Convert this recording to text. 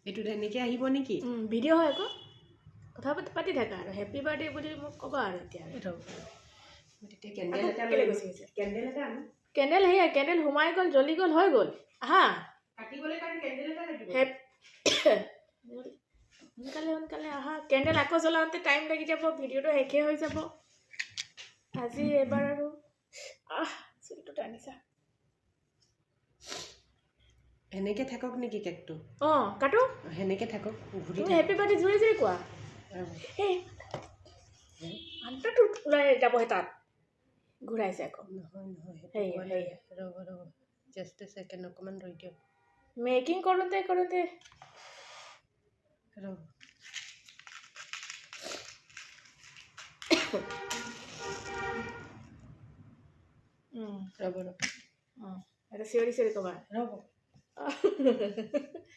এইটো তেনেকৈ আহিব নেকি? ভিডিঅ' হয় আকৌ কথা পাতি থাকা আৰু হেপী বাৰ্থডে বুলি মোক ক'বা আৰু এতিয়া তেতিয়া কেণ্ডেল এটা কেলৈ গুচি গৈছে কেণ্ডেল এটা আনো কেণ্ডেল সেয়া কেণ্ডেল সোমাই গ'ল জ্বলি গ'ল হৈ গ'ল আহা কাটিবলৈ কাৰণে কেণ্ডেল এটা লাগিব সোনকালে সোনকালে আহা কেণ্ডেল আকৌ জ্বলাওঁতে টাইম লাগি যাব ভিডিঅ'টো শেষে হৈ যাব আজি এবাৰ আৰু চুলিটো টানিছা সেনেকৈ থাকক নেকি কেকটো কাটো সেনেকৈ থাকক ঘূৰি তুমি হেপী বাৰ্থডে জোৰে জোৰে কোৱা এই আনটাটো ওলাই যাবহে তাত ঘূৰাইছে আকৌ নহয় ৰ'ব জাষ্ট এ ছেকেণ্ড অকণমান ৰৈ দিয়ক মেকিং কৰোঁতে ৰ'ব ৰ'ব এটা চিঞৰি চিঞৰি ক'বা ৰ'ব